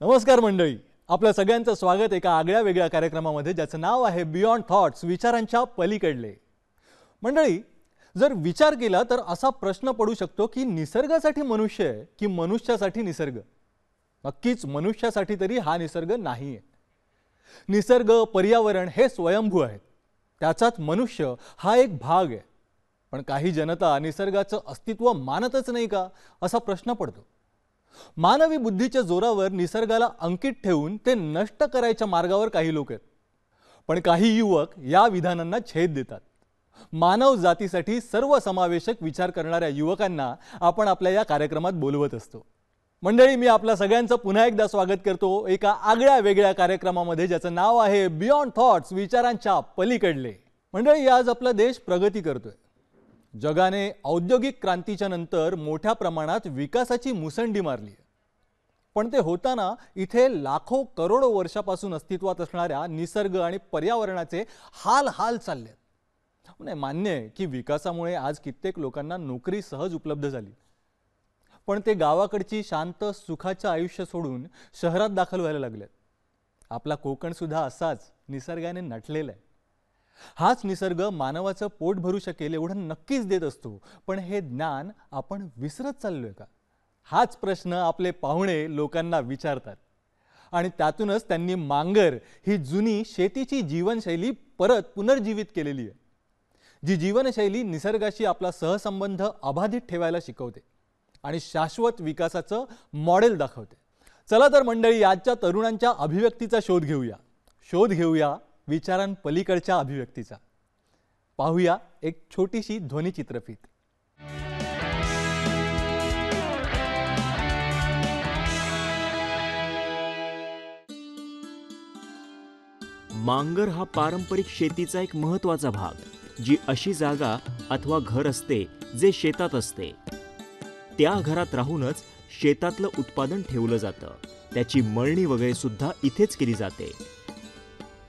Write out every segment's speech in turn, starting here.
नमस्कार मंडळी, आपल्या सगळ्यांचं स्वागत एका आगळ्या वेगळ्या कार्यक्रमामध्ये ज्याचं नाव आहे बियॉन्ड थॉट्स, विचारांच्या पलीकडले. मंडळी, जर विचार केला तर असा प्रश्न पडू शकतो की निसर्गासाठी मनुष्य आहे की मनुष्यासाठी निसर्ग. नक्कीच मनुष्यासाठी तरी हा निसर्ग नाहीये. निसर्ग, पर्यावरण हे स्वयंभू आहेत, त्याचाच मनुष्य हा एक भाग आहे. पण काही जनता निसर्गाचं अस्तित्व मानतच नाही का असा प्रश्न पडतो. मानवी बुद्धीच्या जोरावर निसर्गाला अंकित ठेवून ते नष्ट करायच्या मार्गावर काही लोक आहेत. पण काही युवक या विधानांना छेद देतात. मानव जातीसाठी सर्वसमावेशक विचार करणाऱ्या युवकांना आपण आपल्या या कार्यक्रमात बोलवत असतो. मंडळी, मी आपल्या सगळ्यांचं पुन्हा एकदा स्वागत करतो एका आगळ्या वेगळ्या कार्यक्रमामध्ये ज्याचं नाव आहे बियॉन्ड थॉट्स, विचारांच्या पलीकडले. मंडळी, आज आपला देश प्रगती करतोय. जगाने औद्योगिक क्रांतीच्या नंतर मोठ्या प्रमाणात विकासाची मुसंडी मारली आहे. पण ते होताना इथे लाखो करोडो वर्षापासून अस्तित्वात असणाऱ्या निसर्ग आणि पर्यावरणाचे हाल चालले आहेत. नाही, मान्य आहे की विकासामुळे आज कित्येक लोकांना नोकरी सहज उपलब्ध झाली. पण ते गावाकडची शांत सुखाचं आयुष्य सोडून शहरात दाखल व्हायला लागलेत. आपला कोकण सुद्धा असाच निसर्गाने नटलेला आहे. हाच निसर्ग मानवाचं पोट भरू शकेल एवढं नक्कीच देत असतो. पण हे ज्ञान आपण विसरत चाललोय का? हाच प्रश्न आपले पाहुणे लोकांना विचारतात. आणि त्यातूनच त्यांनी मांगर ही जुनी शेतीची जीवनशैली परत पुनर्जीवित केलेली आहे. जी जीवनशैली निसर्गाशी आपला सहसंबंध अबाधित ठेवायला शिकवते आणि शाश्वत विकासाचं मॉडेल दाखवते. चला तर मंडळी, आजच्या तरुणांच्या अभिव्यक्तीचा शोध घेऊया विचारांपलीकडच्या अभिव्यक्तीचा. पाहूया एक छोटीशी ध्वनी चित्रफीत. मांगर हा पारंपरिक शेतीचा एक महत्त्वाचा भाग, जी अशी जागा अथवा घर असते जे शेतात असते. त्या घरात राहूनच शेतातलं उत्पादन ठेवलं जातं. त्याची मळणी वगैरे सुद्धा इथेच केली जाते.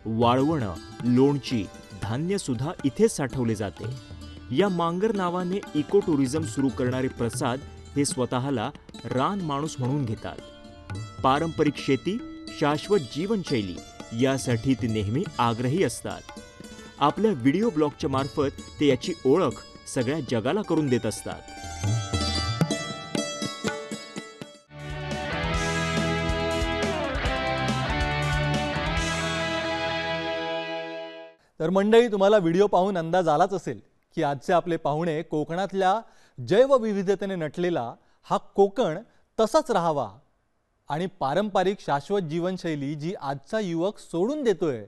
वाळवणं, लोणची, धान्य सुद्धा इथेच साठवले जाते. या मांगर नावाने इको टुरिझम सुरू करणारे प्रसाद हे स्वतःला रान माणूस म्हणून घेतात. पारंपरिक शेती, शाश्वत जीवनशैली यासाठी ते नेहमी आग्रही असतात. आपल्या व्हिडिओ ब्लॉगच्या मार्फत ते याची ओळख सगळ्या जगाला करून देत असतात. तर मंडळी, तुम्हाला व्हिडिओ पाहून अंदाज आलाच असेल की आजचे आपले पाहुणे कोकणातल्या जैवविविधतेने नटलेला हा कोकण तसाच राहावा आणि पारंपरिक शाश्वत जीवनशैली जी आजचा युवक सोडून देतोय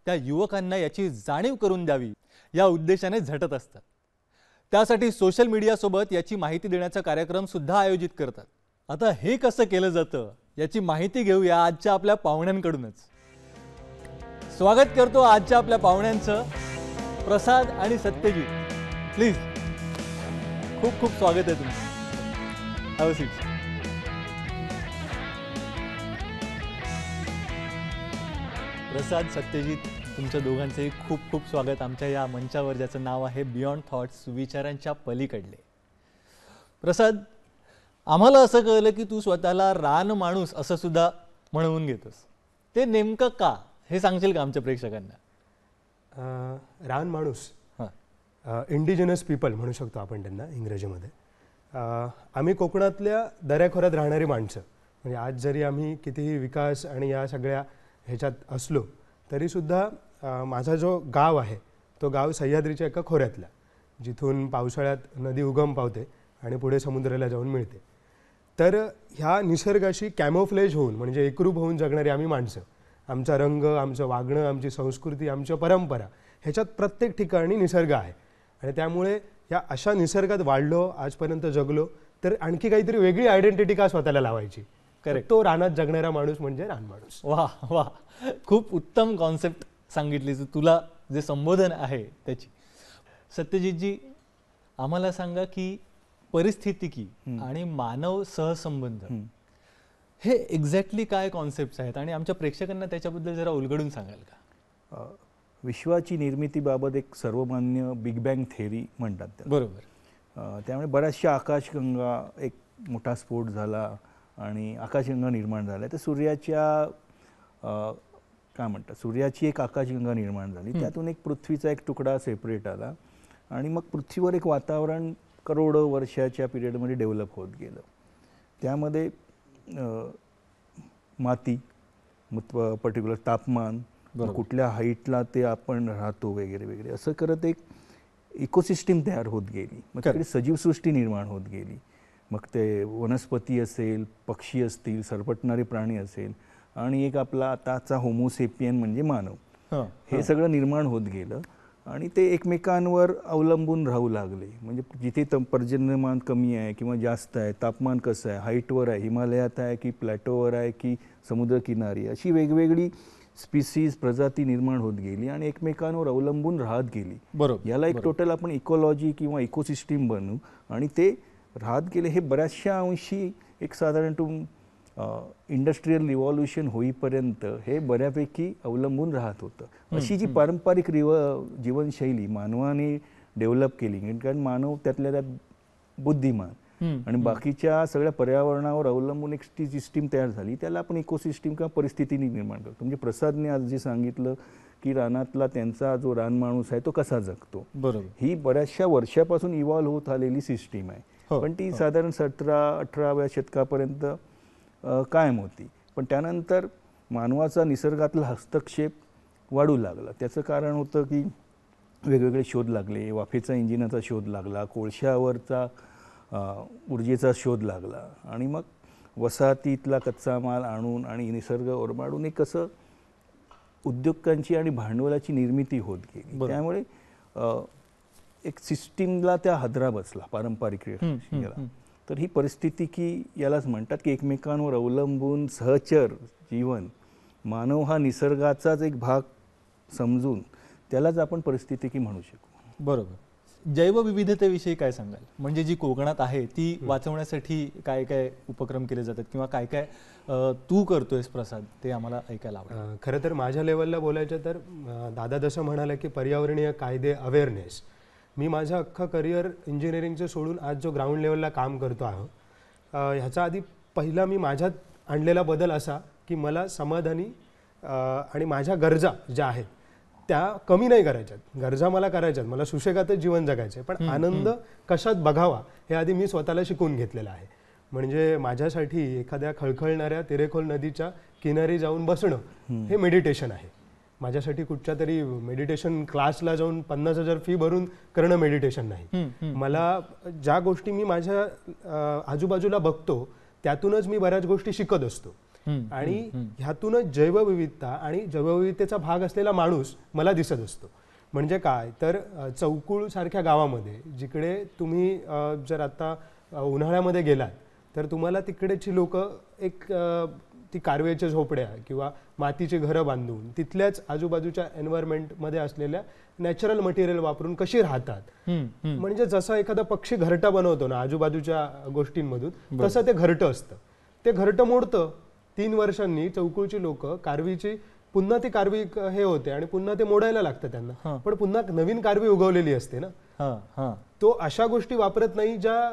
त्या युवकांना याची जाणीव करून द्यावी या उद्देशाने झटत असतात. त्यासाठी सोशल मीडियासोबत याची माहिती देण्याचा कार्यक्रम सुद्धा आयोजित करतात. आता हे कसं केलं जातं याची माहिती घेऊया आजच्या आपल्या पाहुण्यांकडूनच. स्वागत करतो आजच्या आपल्या पाहुण्यांचं, प्रसाद आणि सत्यजित. प्लीज, खूप खूप स्वागत आहे तुमचं. Have a seat. Prasad, Satyajit, तुमच्या दोघांचंही खूप खूप स्वागत आमच्या या मंचावर ज्याचं नाव आहे बियॉन्ड थॉट्स, विचारांच्या पलीकडले. प्रसाद, आम्हाला असं कळलं की तू स्वतःला रान माणूस असं सुद्धा म्हणून घेतोस. ते नेमकं का हे सांगशील का आमच्या प्रेक्षकांना? रान माणूस, इंडिजिनस पीपल म्हणू शकतो आपण त्यांना इंग्रजीमध्ये. आम्ही कोकणातल्या दऱ्याखोऱ्यात राहणारी माणसं. म्हणजे आज जरी आम्ही कितीही विकास आणि या सगळ्या ह्याच्यात असलो तरीसुद्धा माझा जो गाव आहे तो गाव सह्याद्रीच्या एका खोऱ्यातला, जिथून पावसाळ्यात नदी उगम पावते आणि पुढे समुद्राला जाऊन मिळते. तर ह्या निसर्गाशी कॅमोफ्लेज होऊन, म्हणजे एकरूप होऊन जगणारी आम्ही माणसं. आमचा रंग, आमचं वागणं, आमची संस्कृती, आमच्या परंपरा ह्याच्यात प्रत्येक ठिकाणी निसर्ग आहे. आणि त्यामुळे या अशा निसर्गात वाढलो, आजपर्यंत जगलो, तर आणखी काहीतरी वेगळी आयडेंटिटी का स्वतःला लावायची? Correct. तो रानात जगणारा माणूस म्हणजे रानमाणूस. वा वा, खूप उत्तम कॉन्सेप्ट सांगितली तुला जे संबोधन आहे त्याची. सत्यजितजी, आम्हाला सांगा की परिस्थितिकी आणि मानव सहसंबंध हे एक्झॅक्टली काय कॉन्सेप्ट आहेत आणि आमच्या प्रेक्षकांना त्याच्याबद्दल जरा उलगडून सांगाल का? विश्वाची निर्मितीबाबत एक सर्वमान्य बिग बँग थेअरी म्हणतात त्याला. बरोबर. त्यामुळे बऱ्याचशा आकाशगंगा एक मोठा स्फोट झाला आणि आकाशगंगा निर्माण झाल्या. तर सूर्याच्या काय म्हणतात, सूर्याची एक आकाशगंगा निर्माण झाली, त्यातून एक पृथ्वीचा एक तुकडा सेपरेट आला आणि मग पृथ्वीवर एक वातावरण करोडो वर्षाच्या पिरियडमध्ये डेव्हलप होत गेलं. त्यामध्ये माती, पर्टिक्युलर तापमान, कुठल्या हाईटला ते आपण राहतो वगैरे वगैरे, असं करत एक इकोसिस्टीम तयार होत गेली. मग तिकडे सजीवसृष्टी निर्माण होत गेली. मग ते वनस्पती असेल, पक्षी असतील, सरपटणारे प्राणी असेल आणि एक आपला आताचा होमोसेपियन म्हणजे मानव, हे सगळं निर्माण होत गेलं आणि ते एकमेकांवर अवलंबून राहू लागले. म्हणजे जिथे पर्जन्यमान कमी आहे किंवा जास्त आहे, तापमान कसं आहे, हाईटवर आहे, हिमालयात आहे की प्लॅटोवर आहे की समुद्रकिनारी, अशी वेगवेगळी स्पीसीज प्रजाती निर्माण होत गेली आणि एकमेकांवर अवलंबून राहत गेली. बरोबर. याला एक टोटल आपण इकोलॉजी किंवा इकोसिस्टीम बनवू आणि ते राहत गेले. हे बऱ्याचशा अंशी एक साधारण इंडस्ट्रियल रिव्हॉल्युशन होईपर्यंत हे बऱ्यापैकी अवलंबून राहत होतं. अशी जी पारंपरिक जीवनशैली मानवाने डेव्हलप केली, कारण मानव त्यातल्या त्यात बुद्धिमान आणि बाकीच्या सगळ्या पर्यावरणावर अवलंबून एक सिस्टीम तयार झाली, त्याला आपण इकोसिस्टीम किंवा परिस्थिती निर्माण करतो. म्हणजे प्रसादने आज जे सांगितलं की रानातला त्यांचा जो रानमाणूस आहे तो कसा जगतो, बरोबर, ही बऱ्याचशा वर्षापासून इव्हॉल्व्ह होत आलेली सिस्टीम आहे. पण ती साधारण 17-18व्या शतकापर्यंत कायम होती. पण त्यानंतर मानवाचा निसर्गातला हस्तक्षेप वाढू लागला. त्याचं कारण होतं की वेगवेगळे शोध लागले, वाफेचा इंजिनाचा शोध लागला, कोळशावरचा ऊर्जेचा शोध लागला आणि मग वसाहतीतला कच्चा माल आणून आणि निसर्ग ओरबाडून एक कसं उद्योगांची आणि भांडवलाची निर्मिती होत गेली. त्यामुळे एक सिस्टीमला त्या हादरा बसला पारंपरिक याला. तर ही परिस्थिती की यालाच म्हणतात की एकमेकांवर अवलंबून सहचर जीवन, मानव हा निसर्गाचाच एक भाग समजून त्यालाच आपण परिस्थिती की म्हणू शकू. बरोबर. जैवविविधतेविषयी काय सांगाल? म्हणजे जी कोकणात आहे ती वाचवण्यासाठी काय काय उपक्रम केले जातात किंवा काय काय तू करतोयस प्रसाद, ते आम्हाला ऐकायला आवडेल. खरं तर माझ्या लेवलला बोलायचं तर दादा जसं म्हणाले की पर्यावरणीय कायदे अवेअरनेस, मी माझं अख्खं करिअर इंजिनिअरिंगचं सोडून आज जो ग्राउंड लेवलला काम करतो आहोत, ह्याचा आधी पहिला मी माझ्यात आणलेला बदल असा की मला समाधानी आणि माझ्या गरजा ज्या आहेत त्या कमी नाही करायच्यात. गरजा मला करायच्यात, मला सुशेगातच जीवन जगायचं आहे, पण आनंद कशात बघावा हे आधी मी स्वतःला शिकवून घेतलेलं आहे. म्हणजे माझ्यासाठी एखाद्या खळखळणाऱ्या तेरेखोल नदीच्या किनारी जाऊन बसणं हे मेडिटेशन आहे. माझ्यासाठी कुठच्या तरी मेडिटेशन क्लासला जाऊन 50,000 फी भरून करणं मेडिटेशन नाही. मला ज्या गोष्टी मी माझ्या आजूबाजूला बघतो त्यातूनच मी बऱ्याच गोष्टी शिकत असतो आणि ह्यातूनच जैवविविधता आणि जैवविविधतेचा भाग असलेला माणूस मला दिसत असतो. म्हणजे काय तर चौकुळ सारख्या गावामध्ये जिकडे तुम्ही जर आता उन्हाळ्यामध्ये गेलात तर तुम्हाला तिकडेची लोक एक ती कारवेच्या झोपड्या किंवा मातीची घरं बांधून तिथल्याच आजूबाजूच्या एन्व्हायरमेंटमध्ये असलेल्या नॅचरल मटेरियल वापरून कशी राहतात. म्हणजे जसं एखादा पक्षी घरटा बनवतो ना आजूबाजूच्या गोष्टींमधून, तसं ते घरटं असतं. ते घरटं मोडतं. 3 वर्षांनी चौकुळची लोक कारवीची पुन्हा ती कारवी हे होते आणि पुन्हा ते मोडायला लागतं त्यांना, पण पुन्हा नवीन कारवी उगवलेली असते ना. तो अशा गोष्टी वापरत नाही ज्या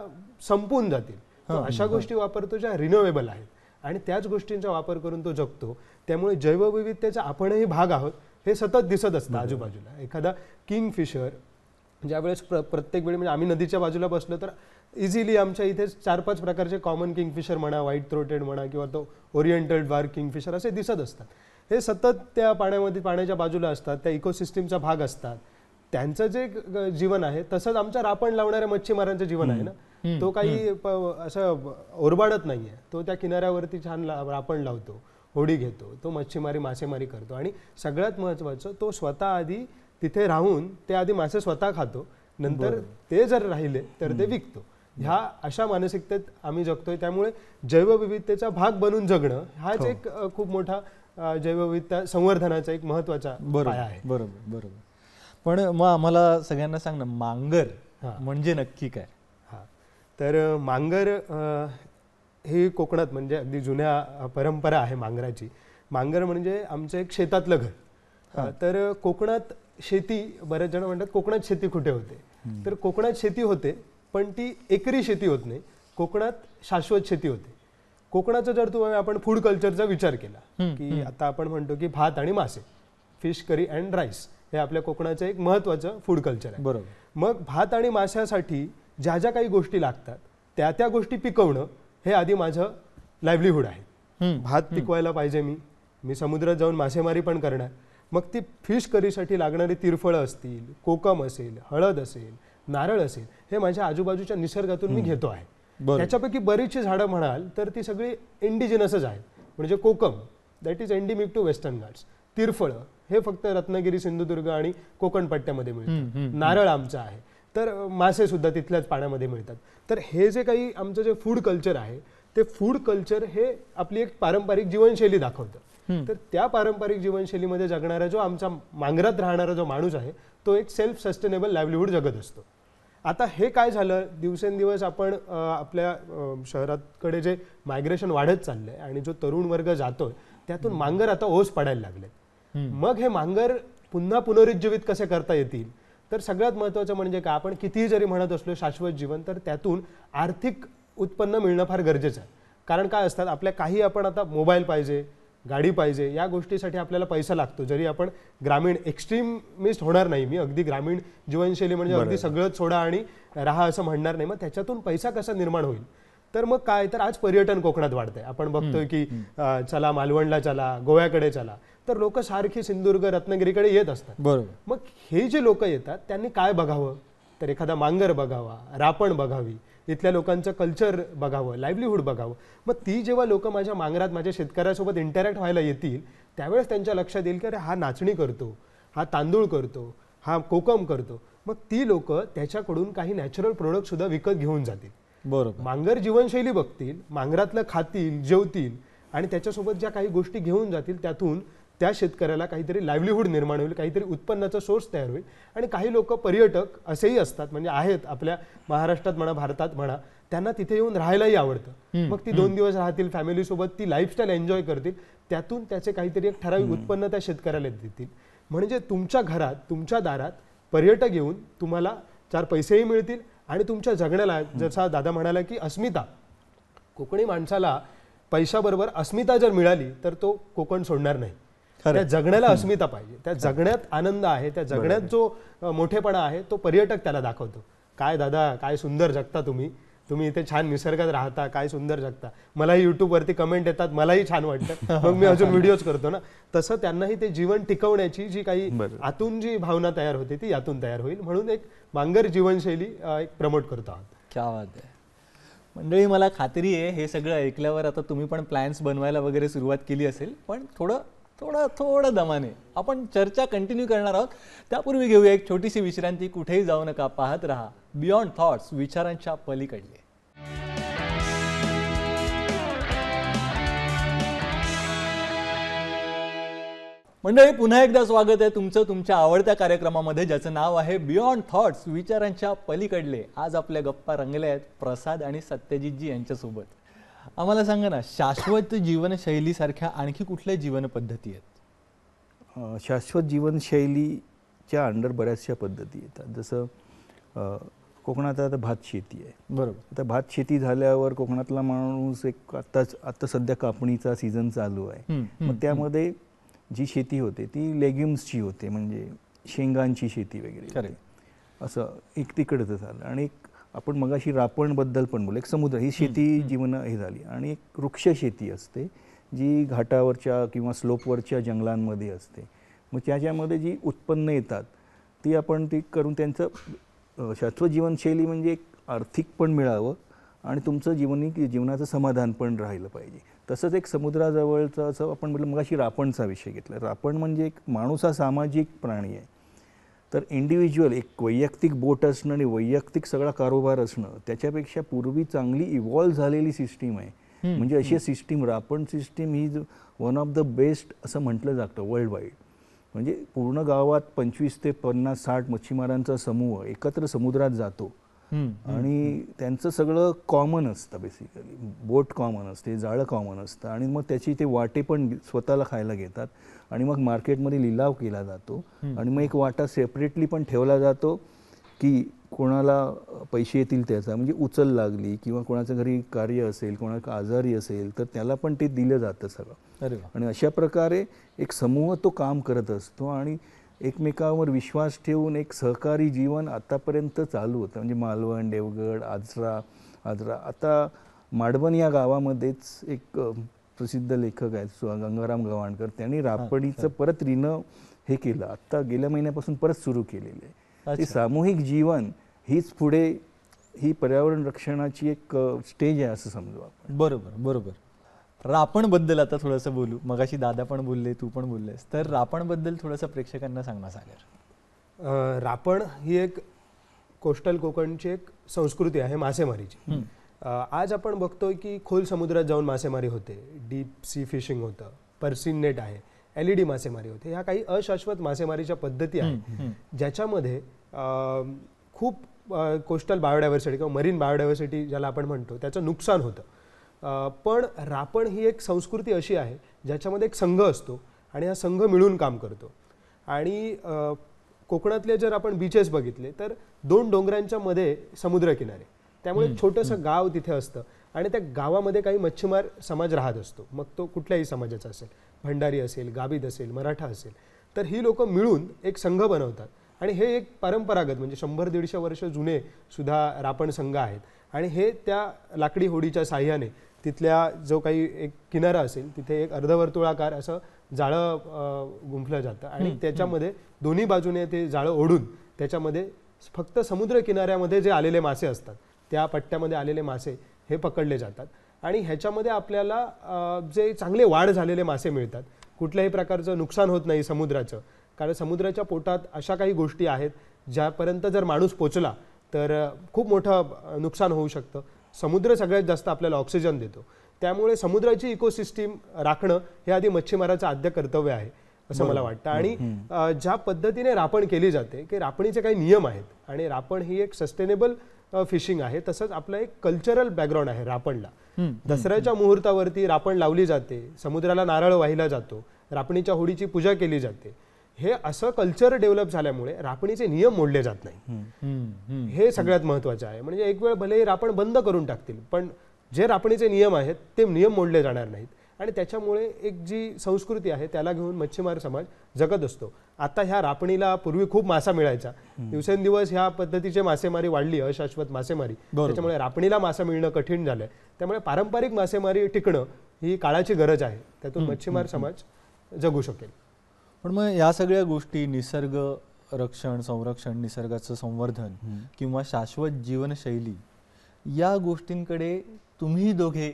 संपून जातील, तो अशा गोष्टी वापरतो ज्या रिन्युएबल आहेत आणि त्याच गोष्टींचा वापर करून तो जगतो. त्यामुळे जैवविविधतेचा आपणही भाग आहोत हे सतत दिसत असतं आजूबाजूला. एखादा किंगफिशर ज्यावेळेस प्रत्येक वेळी म्हणजे आम्ही नदीच्या बाजूला बसलो तर इझिली आमच्या इथे 4-5 प्रकारचे कॉमन किंगफिशर म्हणा, व्हाईट थ्रोटेड म्हणा किंवा तो ओरिएंटल डार्क किंगफिशर असे दिसत असतात. हे सतत त्या पाण्याच्या बाजूला असतात, त्या इकोसिस्टीमचा भाग असतात. त्यांचं जे जीवन आहे तसंच आमच्या रापण लावणाऱ्या मच्छीमारांचं जीवन आहे ना. तो काही असं ओरबाडत नाहीये. तो त्या किनाऱ्यावरती छान रापण लावतो, होडी घेतो, तो मासेमारी करतो आणि सगळ्यात महत्त्वाचं तो स्वतः आधी तिथे राहून ते आधी मासे स्वतः खातो नंतर ते जर राहिले तर ते विकतो. ह्या अशा मानसिकतेत आम्ही जगतोय. त्यामुळे जैवविविधतेचा भाग बनून जगणं हाच एक खूप मोठा जैवविविधता संवर्धनाचा एक महत्वाचा पाया आहे. बरोबर बरोबर. पण मग आम्हाला सगळ्यांना सांग ना, मांगर म्हणजे नक्की काय? तर मांगर ही कोकणात म्हणजे अगदी जुन्या परंपरा आहे मांगराची. मांगर म्हणजे आमचं एक शेतातलं घर. तर कोकणात शेती, बरेच जण म्हणतात कोकणात शेती कुठे होते, तर कोकणात शेती होते पण ती एकरी शेती होत नाही. कोकणात शाश्वत शेती होते. कोकणाचं जर तुम्ही आपण फूड कल्चरचा विचार केला की आता आपण म्हणतो की भात आणि मासे, फिश करी अँड राईस, हे आपल्या कोकणाचं एक महत्वाचं फूड कल्चर आहे. बरोबर. मग भात आणि माशासाठी ज्या ज्या काही गोष्टी लागतात त्या त्या गोष्टी पिकवणं हे आधी माझं लाईव्हलीहूड आहे. भात पिकवायला पाहिजे, मी समुद्रात जाऊन मासेमारी पण करणार. मग ती फिश करीसाठी लागणारी तिरफळं असतील, कोकम असेल, हळद असेल, नारळ असेल, हे माझ्या आजूबाजूच्या निसर्गातून मी घेतो आहे. त्याच्यापैकी बरीचशी झाडं म्हणाल तर ती सगळी इंडिजिनसच आहेत. म्हणजे kokum that is endemic to western Ghats. तिरफळं हे फक्त रत्नागिरी, सिंधुदुर्ग आणि कोकण पट्ट्यामध्ये मिळतात. नारळ आमचं आहे. तर मासे सुद्धा तिथल्याच पाण्यामध्ये मिळतात. तर हे जे काही आमचं जे फूड कल्चर आहे ते फूड कल्चर हे आपली एक पारंपरिक जीवनशैली दाखवतं. तर त्या पारंपरिक जीवनशैलीमध्ये जगणारा जो आमचा मांगरात राहणारा जो माणूस आहे तो एक सेल्फ सस्टेनेबल लाईव्हलीहूड जगत असतो. आता हे काय झालं, दिवसेंदिवस आपण आपल्या शहराकडे जे मायग्रेशन वाढत चाललंय आणि जो तरुण वर्ग जातोय त्यातून मांगर आता ओस पडायला लागले. मग हे मांगर पुन्हा पुनरुज्जीवित कसे करता येतील, तर सगळ्यात महत्त्वाचं म्हणजे काय, आपण कितीही जरी म्हणत असलो शाश्वत जीवन, तर त्यातून आर्थिक उत्पन्न मिळणं फार गरजेचं आहे. कारण काय असतात आपल्या काही, आपण आता मोबाईल पाहिजे, गाडी पाहिजे, या गोष्टीसाठी आपल्याला पैसा लागतो. जरी आपण ग्रामीण एक्स्ट्रीमिस्ट होणार नाही मी, अगदी ग्रामीण जीवनशैली म्हणजे अगदी सगळंच सोडा आणि राहा असं म्हणणार नाही. मग त्याच्यातून पैसा कसा निर्माण होईल, तर मग काय, तर आज पर्यटन कोकणात वाढतंय. आपण बघतोय की चला मालवणला चला, गोव्याकडे चला, तर लोक सारखी सिंधुदुर्ग, रत्नागिरीकडे येत असतात. बरोबर. मग हे जे लोक येतात त्यांनी काय बघावं, तर एखादा मांगर बघावा, रापण बघावी, इथल्या लोकांचं कल्चर बघावं, लाईव्हलीहूड बघावं. मग ती जेव्हा लोक माझ्या मांगरात माझ्या शेतकऱ्यासोबत इंटरॅक्ट व्हायला येतील त्यावेळेस त्यांच्या लक्षात येईल की अरे हा नाचणी करतो, हा तांदूळ करतो, हा कोकम करतो. मग ती लोक त्याच्याकडून काही नॅचरल प्रोडक्ट सुद्धा विकत घेऊन जातील. बरोबर. मांगर जीवनशैली बघतील, मांगरातलं खातील, जेवतील आणि त्याच्यासोबत ज्या काही गोष्टी घेऊन जातील त्यातून त्या शेतकऱ्याला काहीतरी लाईव्हलीहूड निर्माण होईल, काहीतरी उत्पन्नाचा सोर्स तयार होईल. आणि काही लोक पर्यटक असेही असतात, म्हणजे आहेत आपल्या महाराष्ट्रात म्हणा, भारतात म्हणा, त्यांना तिथे येऊन राहायलाही आवडतं. मग ती 2 दिवस राहतील, फॅमिलीसोबत ती लाईफस्टाईल एन्जॉय करतील, त्यातून त्याचे काहीतरी एक ठराविक उत्पन्न त्या शेतकऱ्याला देतील. म्हणजे तुमच्या घरात, तुमच्या दारात पर्यटक येऊन तुम्हाला 4 पैसेही मिळतील आणि तुमच्या जगण्याला, जसा दादा म्हणाला की अस्मिता, कोकणी माणसाला पैशाबरोबर अस्मिता जर मिळाली तर तो कोकण सोडणार नाही. त्या जगण्याला अस्मिता पाहिजे, त्या जगण्यात आनंद आहे, त्या जगण्यात जो मोठेपणा आहे तो पर्यटक त्याला दाखवतो. काय दादा, काय सुंदर जगता तुम्ही, तुम्ही इथे छान निसर्गात राहता, काय सुंदर जगता. मलाही युट्यूबवरती कमेंट येतात, मलाही छान वाटतं, मग मी अजून व्हिडिओज करतो ना. तसं त्यांनाही ते जीवन टिकवण्याची जी काही आतून जी भावना तयार होते ती यातून तयार होईल. म्हणून एक मांगर जीवनशैली एक प्रमोट करतो आहोत. क्या बात आहे. मंडळी, मला खात्री आहे हे सगळं ऐकल्यावर आता तुम्ही पण प्लॅन्स बनवायला वगैरे सुरुवात केली असेल. पण थोडं दमाने आपण चर्चा कंटिन्यू करणार आहोत. त्यापूर्वी घेऊया एक छोटीशी विश्रांती. कुठेही जाऊ नका, पाहत रहा बियॉन्ड थॉट्स, विचारांच्या पलीकडले. मंडळी, पुन्हा एकदा स्वागत आहे तुमचं तुमच्या आवडत्या कार्यक्रमामध्ये, ज्याचं नाव आहे बियॉन्ड थॉट्स, विचारांच्या पलीकडले. आज आपल्या गप्पा रंगल्या आहेत प्रसाद आणि सत्यजितजी यांच्यासोबत. आम्हाला सांगा ना, शाश्वत जीवनशैलीसारख्या आणखी कुठल्या जीवन पद्धती आहेत? शाश्वत जीवनशैलीच्या अंडर बऱ्याचशा पद्धती येतात. जसं कोकणात आता भात शेती आहे. बरोबर. आता भात शेती झाल्यावर कोकणातला माणूस एक आता सध्या कापणीचा सीझन चालू आहे. मग त्यामध्ये जी शेती होते ती लेग्युम्सची होते, म्हणजे शेंगांची शेती वगैरे, असं एक तिकडचं झालं. आणि आपण मगाशी रापणबद्दल पण बोललो, एक समुद्र ही शेती जीवन हे झाली. आणि एक वृक्ष शेती असते जी घाटावरच्या किंवा स्लोपवरच्या जंगलांमध्ये असते. मग त्याच्यामध्ये जी उत्पन्न येतात ती आपण ती करून त्यांचं शाश्वत जीवनशैली म्हणजे एक आर्थिक पण मिळावं आणि तुमचं जीवनाचं समाधान पण राहिलं पाहिजे. तसंच एक समुद्राजवळचं असं आपण म्हटलं मगाशी रापणचा विषय घेतला. रापण म्हणजे एक माणूस हा सामाजिक प्राणी आहे. तर इंडिव्हिज्युअल एक वैयक्तिक बोट असणं आणि वैयक्तिक सगळा कारोबार असणं त्याच्यापेक्षा पूर्वी चांगली इव्हॉल्व्ह झालेली सिस्टीम आहे. म्हणजे अशी सिस्टीम, रापण सिस्टीम ही वन ऑफ द बेस्ट असं म्हटलं जातं वर्ल्ड वाईड. म्हणजे पूर्ण गावात 25 ते 50, 60 मच्छीमारांचा समूह एकत्र समुद्रात जातो आणि त्यांचं सगळं कॉमन असतं. बेसिकली बोट कॉमन असते, जाळं कॉमन असतं आणि मग त्याची ते वाटे पण स्वतःला खायला घेतात आणि मग मार्केटमध्ये लिलाव केला जातो आणि मग एक वाटा सेपरेटली पण ठेवला जातो की कोणाला पैसे येतील त्याचा, म्हणजे उचल लागली किंवा कोणाच्या घरी कार्य असेल, कोणाला आजारी असेल तर त्याला पण ते दिलं जातं सगळं. आणि अशा प्रकारे एक समूह तो काम करत असतो आणि एकमेकांवर विश्वास ठेवून एक सहकारी जीवन आतापर्यंत चालू होतं. म्हणजे मालवण, देवगड, आजरा. आता माडबन या गावामध्येच एक प्रसिद्ध लेखक आहेत गंगाराम गवाणकर, त्यांनी रापणीचं परत हे केलं, आत्ता गेल्या महिन्यापासून परत सुरू केलेलं आहे. ते सामूहिक जीवन हीच पुढे ही पर्यावरण रक्षणाची एक स्टेज आहे असं समजू आपण. बरोबर. रापणबद्दल आता थोडंसं बोलू. मगाशी दादा पण बोलले, तू पण बोललेस, तर रापणबद्दल थोडंसं प्रेक्षकांना सांगणार सागर. रापण ही एक कोस्टल कोकणची एक संस्कृती आहे मासेमारीची. आज आपण बघतोय की खोल समुद्रात जाऊन मासेमारी होते, डीप सी फिशिंग होतं, पर्सिन नेट आहे, LED मासेमारी होते. ह्या काही अशाश्वत मासेमारीच्या पद्धती आहेत ज्याच्यामध्ये खूप कोस्टल बायोडायव्हर्सिटी किंवा मरीन बायोडायव्हर्सिटी ज्याला आपण म्हणतो त्याचं नुकसान होतं. पण रापण ही एक संस्कृती अशी आहे ज्याच्यामध्ये एक संघ असतो आणि हा संघ मिळून काम करतो. आणि कोकणातले जर आपण बीचेस बघितले तर 2 डोंगरांच्या मध्ये समुद्रकिनारे, त्यामुळे छोटंसं गाव तिथे असतं आणि त्या गावामध्ये काही मच्छीमार समाज राहत असतो. मग तो कुठल्याही समाजाचा असेल, भंडारी असेल, गाभित असेल, मराठा असेल, तर ही लोक मिळून एक संघ बनवतात आणि हे एक परंपरागत म्हणजे 100-150 वर्ष जुने सुद्धा रापण संघ आहेत. आणि हे त्या लाकडी होडीच्या साह्याने तिथल्या जो काही एक किनारा असेल तिथे एक अर्धवर्तुळाकार असं जाळं गुंफलं जातं आणि त्याच्यामध्ये दोन्ही बाजूने ते जाळं ओढून त्याच्यामध्ये फक्त समुद्र किनाऱ्यामध्ये जे आलेले मासे असतात त्या पट्ट्यामध्ये आलेले मासे हे पकडले जातात. आणि ह्याच्यामध्ये आपल्याला जे चांगले वाढ झालेले मासे मिळतात, कुठल्याही प्रकारचं नुकसान होत नाही समुद्राचं, कारण समुद्राच्या पोटात अशा काही गोष्टी आहेत ज्यापर्यंत जर माणूस पोचला तर खूप मोठं नुकसान होऊ शकतं. समुद्र सगळ्यात जास्त आपल्याला ऑक्सिजन देतो, त्यामुळे समुद्राची इकोसिस्टीम राखणं हे आधी मच्छीमाराचं आद्य कर्तव्य आहे असं मला वाटतं. आणि ज्या पद्धतीने रापण केली जाते की रापणीचे काही नियम आहेत आणि रापण ही एक सस्टेनेबल फिशिंग आहे, तसंच आपलं एक कल्चरल बॅकग्राऊंड आहे रापणला. दसऱ्याच्या मुहूर्तावरती रापण लावली जाते, समुद्राला नारळ वाहिला जातो, रापणीच्या होडीची पूजा केली जाते. हे असं कल्चर डेव्हलप झाल्यामुळे रापणीचे नियम मोडले जात नाही, हे सगळ्यात महत्त्वाचं आहे. म्हणजे एक वेळ भलेही रापण बंद करून टाकतील पण जे रापणीचे नियम आहेत ते नियम मोडले जाणार नाहीत आणि त्याच्यामुळे एक जी संस्कृती आहे त्याला घेऊन मच्छीमार समाज जगत असतो. आता ह्या रापणीला पूर्वी खूप मासा मिळायचा, दिवसेंदिवस ह्या पद्धतीची मासेमारी वाढली, अशाश्वत मासेमारी, त्याच्यामुळे रापणीला मासा मिळणं कठीण झालंय. त्यामुळे पारंपरिक मासेमारी टिकणं ही काळाची गरज आहे, त्यातून मच्छीमार समाज जगू शकेल. पण मग या सगळ्या गोष्टी, निसर्ग रक्षण, संरक्षण, निसर्गाचं संवर्धन किंवा शाश्वत जीवनशैली, या गोष्टींकडे तुम्ही दोघे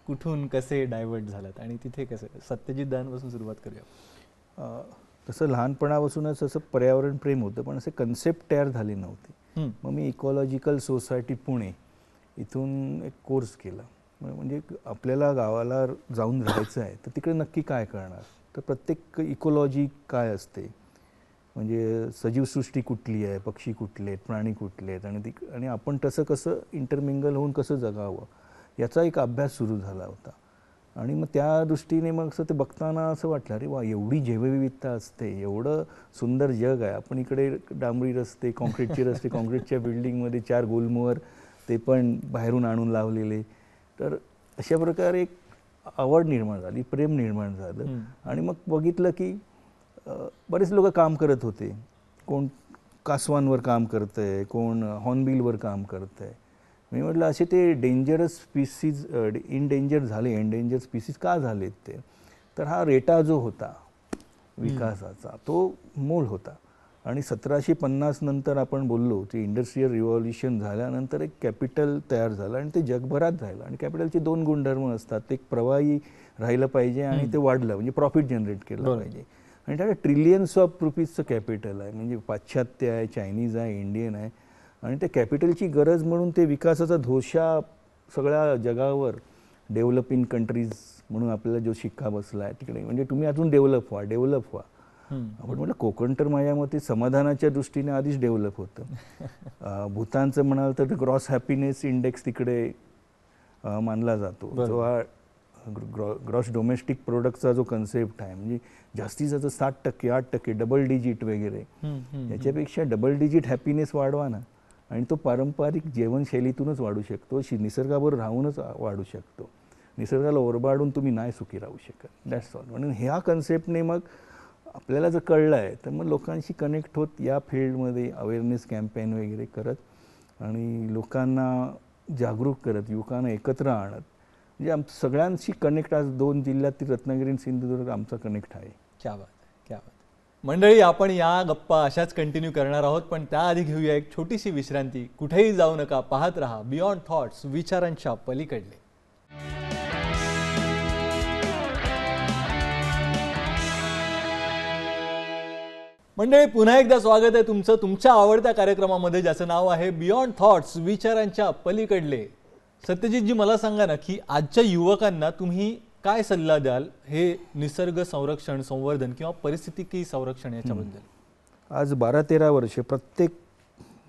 कुठून कसे डायव्हर्ट झालात आणि तिथे कसं? सत्यजित दादांपासून सुरुवात करूया. तसं लहानपणापासूनच असं पर्यावरण प्रेम होतं पण असे कन्सेप्ट तयार झाले नव्हते. मग मी इकॉलॉजिकल सोसायटी पुणे इथून एक कोर्स केला. म्हणजे आपल्याला गावाला जाऊन राहायचं आहे तर तिकडे नक्की काय करणार, तर प्रत्येक इकोलॉजी काय असते, म्हणजे सजीवसृष्टी कुठली आहे, पक्षी कुठले आहेत, प्राणी कुठले आहेत आणि आपण तसं कसं इंटरमिंगल होऊन कसं जगावं याचा एक अभ्यास सुरू झाला होता. आणि मग त्या दृष्टीने मग असं ते बघताना असं वाटलं, अरे वा, एवढी जैवविविधता असते, एवढं सुंदर जग आहे. आपण इकडे डांबरी रस्ते, कॉन्क्रीटचे रस्ते, कॉन्क्रीटच्या बिल्डिंगमध्ये 4 गोलमोहर ते पण बाहेरून आणून लावलेले. तर अशा प्रकारे एक आवड निर्माण झाली, प्रेम निर्माण झालं. आणि मग बघितलं की बरेच लोक काम करत होते, कोण कासवांवर काम करत आहे, कोण हॉर्नबिलवर काम करत आहे. मी म्हटलं असे ते डेंजरस स्पीसीज एंडेंजर स्पीसीज का झालेत ते, तर हा रेटा जो होता विकासाचा तो मूळ होता. आणि 1750 नंतर आपण बोललो ते इंडस्ट्रियल रिव्हॉल्युशन झाल्यानंतर एक कॅपिटल तयार झालं आणि ते जगभरात राहिलं. आणि कॅपिटलचे 2 गुणधर्म असतात, एक प्रवाही राहिलं पाहिजे आणि ते वाढलं म्हणजे प्रॉफिट जनरेट केलं पाहिजे. आणि त्याला ट्रिलियन्स ऑफ रुपीजचं कॅपिटल आहे. म्हणजे पाश्चात्य आहे, चायनीज आहे, इंडियन आहे. आणि त्या कॅपिटलची गरज म्हणून ते विकासाचा धोशा सगळ्या जगावर डेव्हलपिंग कंट्रीज म्हणून आपल्याला जो शिक्का बसला आहे तिकडे, म्हणजे तुम्ही अजून डेव्हलप व्हा. आपण म्हटलं कोकण तर माझ्या मते समाधानाच्या दृष्टीने आधीच डेव्हलप होतं. भूतानचं म्हणाल तर ग्रॉस हॅपीनेस इंडेक्स तिकडे मानला जातो. जो हा ग्रॉस डोमेस्टिक प्रोडक्टचा जो कन्सेप्ट आहे, म्हणजे जास्तीत जास्त 7%, 8%, डबल डिजिट वगैरे, याच्यापेक्षा डबल डिजिट हॅपीनेस वाढवा ना. आणि तो पारंपरिक जीवनशैलीतूनच वाढू शकतो, निसर्गाबरोबर राहूनच वाढू शकतो. निसर्गाला ओरबाडून तुम्ही नाही सुखी राहू शकत. That's all. म्हणून ह्या कन्सेप्टने मग आपल्याला जर कळलं आहे तर मग लोकांशी कनेक्ट होत या फील्डमध्ये अवेअरनेस कॅम्पेन वगैरे करत आणि लोकांना जागरूक करत, युवकांना एकत्र आणत, म्हणजे सगळ्यांशी कनेक्ट. आज 2 जिल्ह्यात रत्नागिरी आणि सिंधुदुर्ग आमचा कनेक्ट आहे. क्या बात आहे, क्या बात. मंडळी, आपण या गप्पा अशाच कंटिन्यू करणार आहोत, पण त्याआधी घेऊया एक छोटीशी विश्रांती. कुठेही जाऊ नका, पाहत रहा बियॉन्ड थॉट्स, विचारांच्या पलीकडले. मंडळी, पुन्हा एकदा स्वागत आहे तुमचं तुमच्या आवडत्या कार्यक्रमामध्ये, ज्याचं नाव आहे बियॉन्ड थॉट्स, विचारांच्या पलीकडले. सत्यजितजी, मला सांगा ना की आजच्या युवकांना तुम्ही काय सल्ला द्याल हे निसर्ग संरक्षण, संवर्धन किंवा परिस्थितिकी संरक्षण याच्याबद्दल? आज 12-13 वर्ष प्रत्येक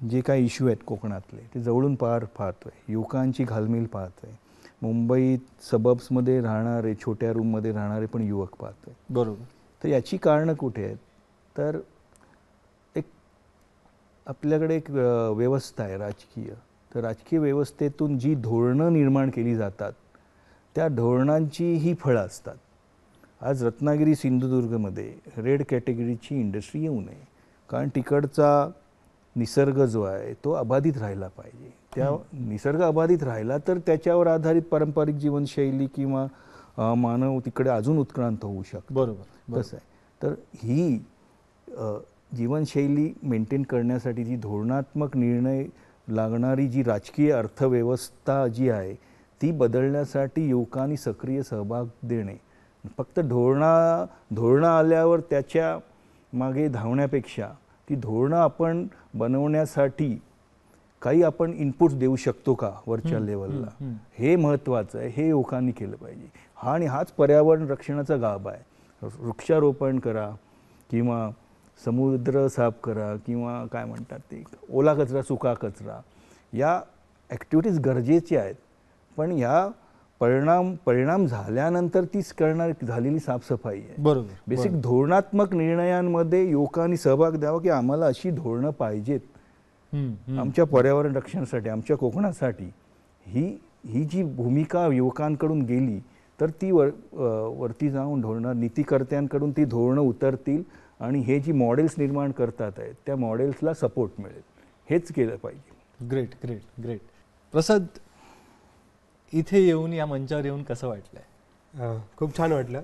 जे काही इश्यू आहेत कोकणातले ते जवळून पाहतोय. युवकांची घालमेल पाहतोय. मुंबईत सबब्समध्ये राहणारे, छोट्या रूममध्ये राहणारे पण युवक पाहतोय. बरोबर. तर याची कारणं कुठे आहेत? तर आपल्याकडे एक व्यवस्था आहे राजकीय. तर राजकीय व्यवस्थेतून जी धोरणं निर्माण केली जातात त्या धोरणांची ही फळं असतात. आज रत्नागिरी सिंधुदुर्गमध्ये रेड कॅटेगरीची इंडस्ट्री येऊ नये, कारण तिकडचा निसर्ग जो आहे तो अबाधित राहिला पाहिजे. त्या निसर्ग अबाधित राहिला तर त्याच्यावर आधारित पारंपरिक जीवनशैली किंवा मानव तिकडे अजून उत्क्रांत होऊ शकतो. बरोबर. कसं आहे, तर ही जीवनशैली मेंटेन करण्यासाठी जी धोरणात्मक निर्णय लागणारी जी राजकीय अर्थव्यवस्था जी आहे ती बदलण्यासाठी युवकांनी सक्रिय सहभाग देणे. फक्त धोरणं आल्यावर त्याच्या मागे धावण्यापेक्षा ती धोरणं आपण बनवण्यासाठी काही आपण इनपुट्स देऊ शकतो का वरच्या लेवलला, हे महत्त्वाचं आहे. हे युवकांनी केलं पाहिजे. आणि हाच पर्यावरण रक्षणाचा गाभा आहे. वृक्षारोपण करा किंवा समुद्र साफ करा किंवा काय म्हणतात ते ओला कचरा, सुका कचरा, या ॲक्टिव्हिटीज गरजेच्या आहेत. पण या परिणाम झाल्यानंतर तीच झालेली साफसफाई आहे. बरोबर. बेसिक धोरणात्मक निर्णयांमध्ये युवकांनी सहभाग द्यावा की आम्हाला अशी धोरणं पाहिजेत आमच्या पर्यावरण रक्षणासाठी, आमच्या कोकणासाठी. ही जी भूमिका युवकांकडून गेली तर ती वरती जाऊन धोरणं, नीतिकर्त्यांकडून ती धोरणं उतरतील आणि हे जी मॉडेल्स निर्माण करतात आहेत त्या मॉडेल्सला सपोर्ट मिळेल. हेच केलं पाहिजे. Great great great. प्रसाद, इथे येऊन, या मंचावर येऊन कसं वाटलंय? खूप छान वाटलं.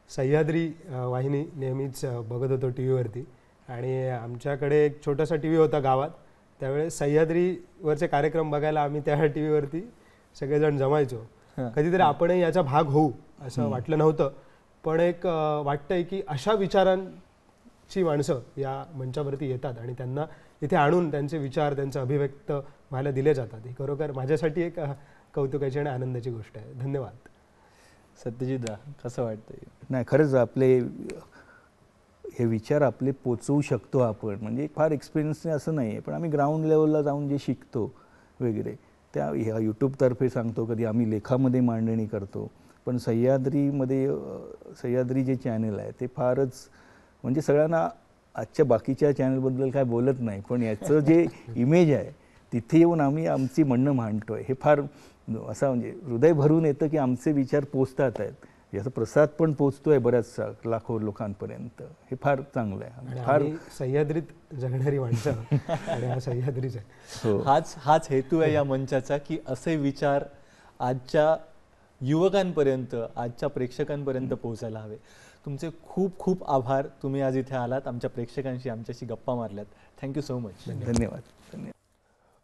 सह्याद्री वाहिनी नेहमीच बघत होतो टी व्हीवरती, आणि आमच्याकडे एक छोटासा टी व्ही होता गावात. त्यावेळेस सह्याद्रीवरचे कार्यक्रम बघायला आम्ही त्या टी व्हीवरती सगळेजण जमायचो. कधीतरी आपणही याचा भाग होऊ असं वाटलं नव्हतं, पण एक वाटतंय की अशा विचारांची माणसं या मंचावरती येतात आणि त्यांना इथे आणून त्यांचे विचार, त्यांचं अभिव्यक्त व्हायला दिले जातात. ही खरोखर माझ्यासाठी एक कौतुकाची आणि आनंदाची गोष्ट आहे. धन्यवाद. सत्यजित, कसं वाटतंय? नाही, खरंच आपले हे विचार आपले पोचवू शकतो आपण. म्हणजे फार एक्सपिरियन्स असं नाही आहे, पण आम्ही ग्राउंड लेवलला जाऊन जे शिकतो वगैरे त्या ह्या यूट्यूबतर्फे सांगतो, कधी आम्ही लेखामध्ये मांडणी करतो. पण सह्याद्री जे चॅनल आहे ते फारच, म्हणजे सगळ्यांना आजच्या बाकीच्या चॅनलबद्दल काय बोलत नाही, पण याचं जे इमेज आहे तिथे येऊन आम्ही आमची म्हणणं मांडतोय. हे फार असं म्हणजे हृदय भरून येतं की आमचे विचार पोचतात आहेत, याचा प्रसाद पण पोचतोय बऱ्याच लाखो लोकांपर्यंत. हे फार चांगलं आहे. फार सह्याद्रीत जगणारी माणसं आणि हा सह्याद्रीच आहे. हाच हेतू आहे या मंचाचा, की असे विचार आजच्या युवकांपर्यंत, आजच्या प्रेक्षकांपर्यंत पोहोचायला हवे. तुमचे खूप खूप आभार. तुम्ही आज इथे आलात, आमच्या प्रेक्षकांशी आमच्याशी गप्पा मारल्यात. Thank you so much. धन्यवाद.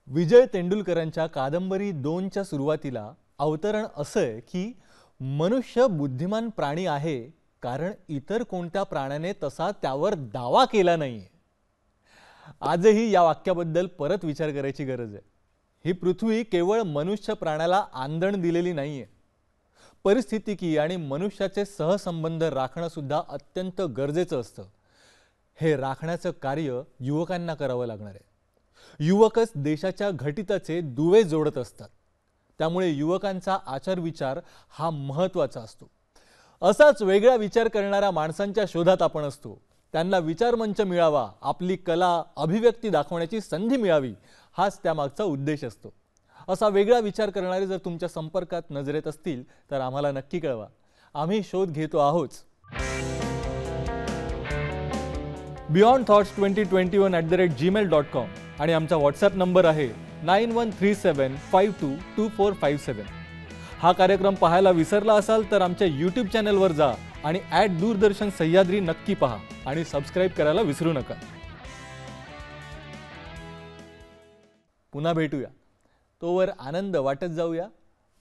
विजय तेंडुलकरांच्या कादंबरी 2च्या सुरुवातीला अवतरण असं आहे की मनुष्य बुद्धिमान प्राणी आहे कारण इतर कोणत्या प्राण्याने तसा त्यावर दावा केला नाहीये. आजही या वाक्याबद्दल परत विचार करायची गरज आहे. ही पृथ्वी केवळ मनुष्य प्राण्याला आंदण दिलेली नाहीये. परिस्थितिकी आणि मनुष्याचे सहसंबंध राखणं सुद्धा अत्यंत गरजेचं असतं. हे राखण्याचं कार्य युवकांना करावं लागणार आहे. युवकच देशाच्या घटिताचे दुवे जोडत असतात. त्यामुळे युवकांचा आचारविचार हा महत्त्वाचा असतो. असाच वेगळा विचार करणाऱ्या माणसांच्या शोधात आपण असतो. त्यांना विचारमंच मिळावा, आपली कला अभिव्यक्ती दाखवण्याची संधी मिळावी, हाच त्यामागचा उद्देश असतो. असा वेगळा विचार करणारे जर तुमच्या संपर्कात नजरेत असतील तर आम्हाला नक्की कळवा. आम्ही शोध घेतो आहोत. beyondthoughts2021@gmail.com आणि आमचा व्हॉट्सॲप नंबर आहे 9137522457. हा कार्यक्रम पाहायला विसरला असाल तर आमच्या यूट्यूब चॅनलवर जा आणि @दूरदर्शन सह्याद्री नक्की पहा आणि सबस्क्राईब करायला विसरू नका. पुन्हा भेटूया. तोवर आनंद वाटत जाऊया,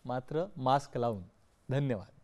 मात्र मास्क लावून. धन्यवाद.